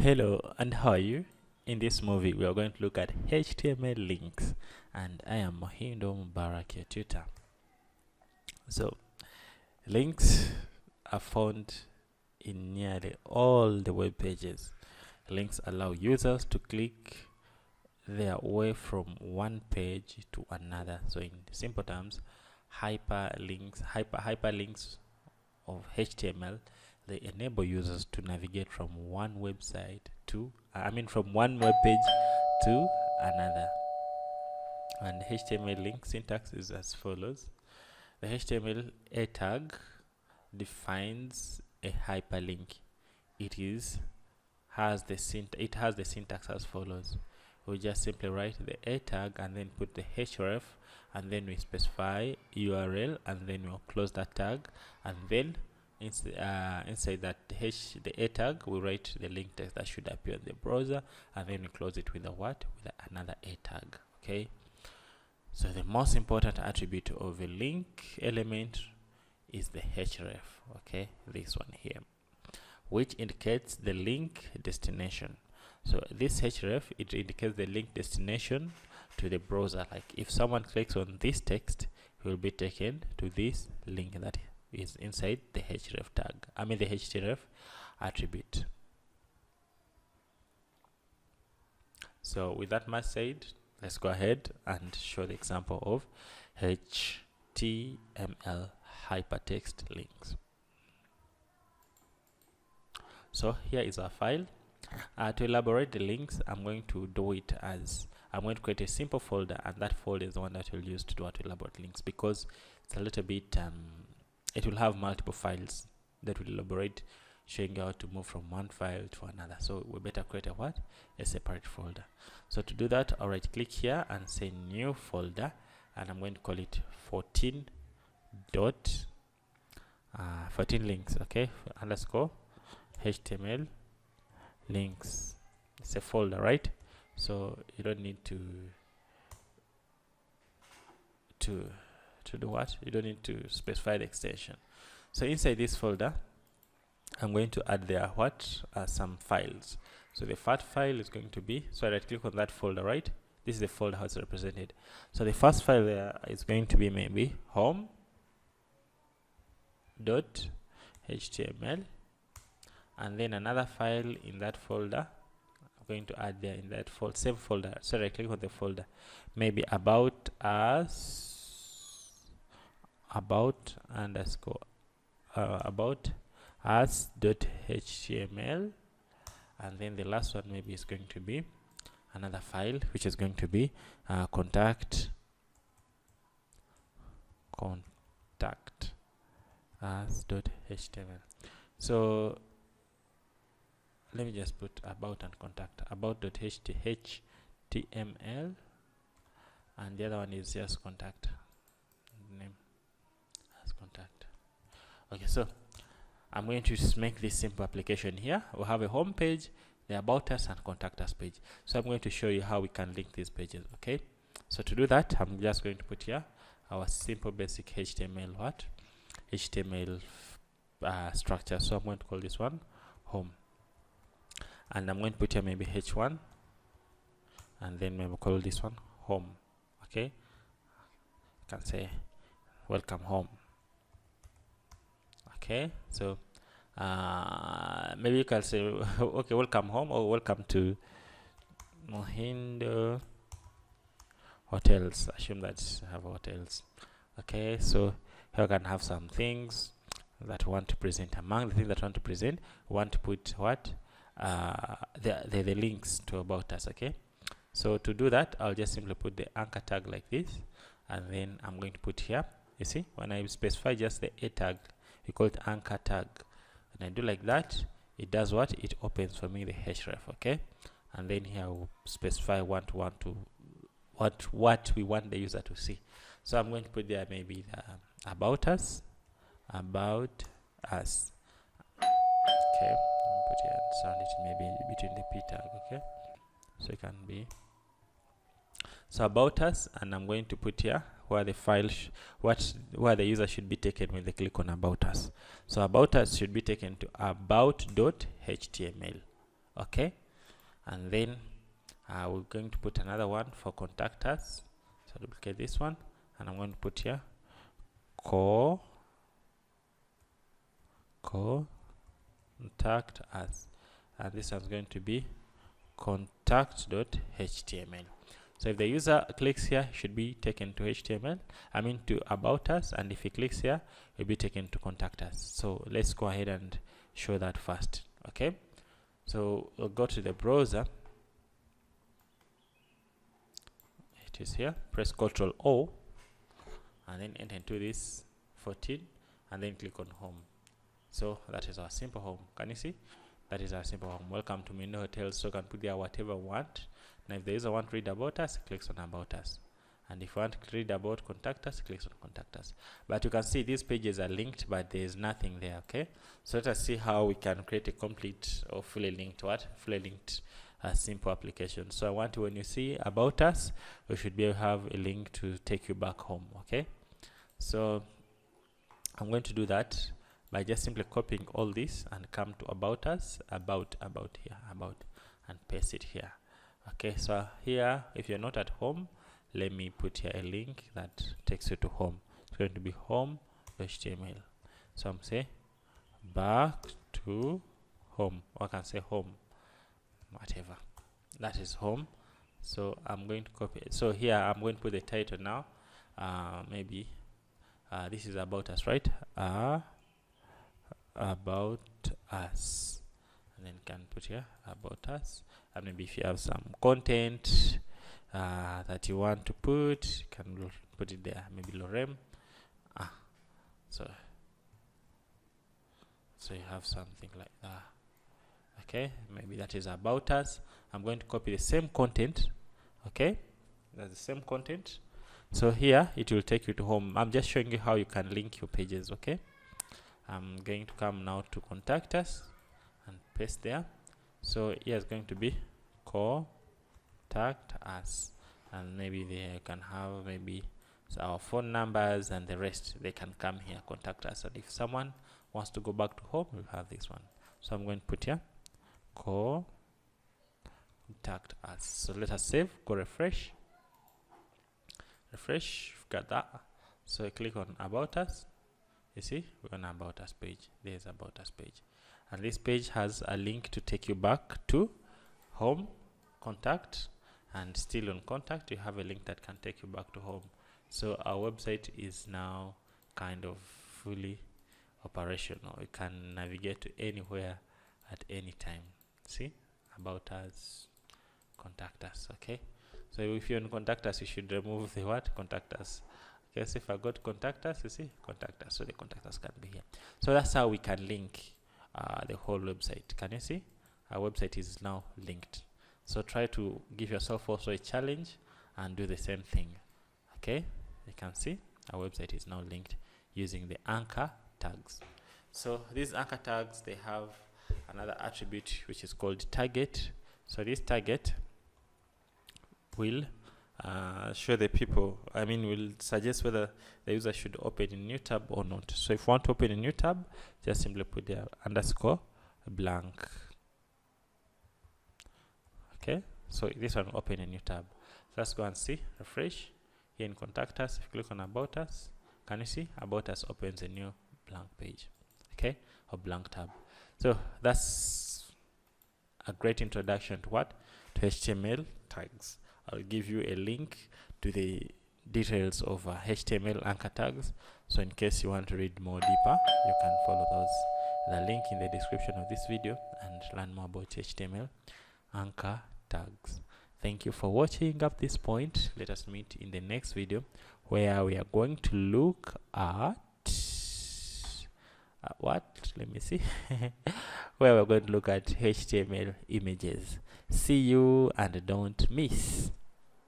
Hello, and how are you? In this movie, we are going to look at HTML links, and I am Mohindo Mubarak, your tutor. So, links are found in nearly all the web pages. Links allow users to click their way from one page to another. So, in simple terms, hyperlinks of HTML, they enable users to navigate from one website to from one web page to another. And HTML link syntax is as follows. The HTML a tag defines a hyperlink. It has the syntax as follows. We just simply write the a tag and then put the href, and then we specify URL, and then we'll close that tag, and then inside that the a tag we write the link text that should appear in the browser, and then we close it with another a tag. Okay, so the most important attribute of a link element is the href. Okay, this one here, which indicates the link destination. So this href, it indicates the link destination to the browser. Like if someone clicks on this text, he will be taken to this link that is inside the href tag, the href attribute. So with that much said, let's go ahead and show the example of HTML hypertext links. So here is our file. To elaborate the links, I'm going to create a simple folder, and that folder is the one that we'll use to elaborate links, because it's a little bit it will have multiple files that will elaborate, showing you how to move from one file to another. So we better create a separate folder. So to do that, I'll right click here and say new folder, and I'm going to call it 14 links. Okay, underscore HTML links. It's a folder, right? So you don't need to do what? You don't need to specify the extension. So inside this folder, I'm going to add there some files. So the first file is going to be, so I right click on that folder, right? This is the folder how it's represented. So the first file there is going to be maybe home.html, and then another file in that folder I'm going to add there in that same folder. So I click on the folder, maybe about us.html, and then the last one maybe is going to be another file which is going to be contact us.html. So let me just put about and contact about.html, and the other one is just contact name as contact. Okay, so I'm going to make this simple application here. We'll have a home page, the about us and contact us page. So I'm going to show you how we can link these pages. Okay, so to do that, I'm just going to put here our simple basic HTML structure. So I'm going to call this one home, and I'm going to put here maybe h1, and then maybe call this one home. Okay, you can say welcome home. Okay, so maybe you can say okay, welcome home, or welcome to Mohindo hotels. Assume that I have hotels. Okay, so here I can have some things that we want to present. Among the things that I want to present, we want to put the links to about us. Okay, so to do that, I'll just simply put the anchor tag like this, and then I'm going to put here, you see, when I specify just the a tag, we call it anchor tag, and I do like that, it does what? It opens for me the href. Okay, and then here we'll specify what we want the user to see. So I'm going to put there maybe the about us. Okay, I'll put here and sound it maybe between the p tag. Okay, so it can be so about us, and I'm going to put here where the file where the user should be taken when they click on about us. So about us should be taken to about.html. Okay, and then we're going to put another one for contact us. So duplicate this one, and I'm going to put here contact us, and this one's going to be contact.html. So if the user clicks here, it should be taken to HTML, I mean to about us, and if he clicks here, it will be taken to contact us. So let's go ahead and show that first. Okay, so we'll go to the browser. It is here. Press Ctrl O, and then enter into this 14, and then click on home. So that is our simple home. Can you see? That is our simple home. Welcome to Mindo Hotels. So you can put there whatever you want. Now if the user wants to read about us, clicks on about us, and if you want to read about contact us, clicks on contact us. But you can see these pages are linked, but there is nothing there. Okay, so let us see how we can create a complete or fully linked simple application. So I want to, when you see about us, we should be able to have a link to take you back home. Okay, so I'm going to do that by just simply copying all this and come to about us, about here, and paste it here. Okay, so here, if you're not at home, let me put here a link that takes you to home. It's going to be home.html. So I'm saying back to home, or I can say home, whatever. That is home. So I'm going to copy it. So here I'm going to put the title now. Maybe this is about us, right? About us, and then can put here about us, and maybe if you have some content that you want to put, you can put it there, maybe lorem. So you have something like that. Okay, maybe that is about us. I'm going to copy the same content. Okay, that's the same content. So here it will take you to home. I'm just showing you how you can link your pages. Okay, I'm going to come now to contact us and paste there. So here is going to be contact us, and maybe they can have maybe our phone numbers and the rest. They can come here, contact us, and if someone wants to go back to home, we'll have this one. So I'm going to put here contact us. So let us save, go refresh, got that. So I click on about us. You see, we're on about us page. There's about us page, and this page has a link to take you back to home, contact, and still on contact you have a link that can take you back to home. So our website is now kind of fully operational. You can navigate to anywhere at any time. See, about us, contact us. Okay, so if you want to contact us, you should remove the what contact us. Okay, so if I go to contact us, you see contact us, so the contact us can be here. So that's how we can link the whole website. Can you see our website is now linked? So try to give yourself also a challenge and do the same thing. Okay, you can see our website is now linked using the anchor tags. So these anchor tags, they have another attribute which is called target. So this target will show the people, will suggest whether the user should open a new tab or not. So if you want to open a new tab, just simply put there underscore blank. Okay, so this one will open a new tab. So let's go and see, refresh. Here in contact us, if you click on about us, can you see about us opens a new blank page, okay, or blank tab. So that's a great introduction to what? To HTML tags. I'll give you a link to the details of HTML anchor tags. So in case you want to read more deeper, you can follow the link in the description of this video and learn more about HTML anchor tags. Thank you for watching up this point. Let us meet in the next video where we are going to look at what? Let me see. Where we're going to look at HTML images. See you and don't miss.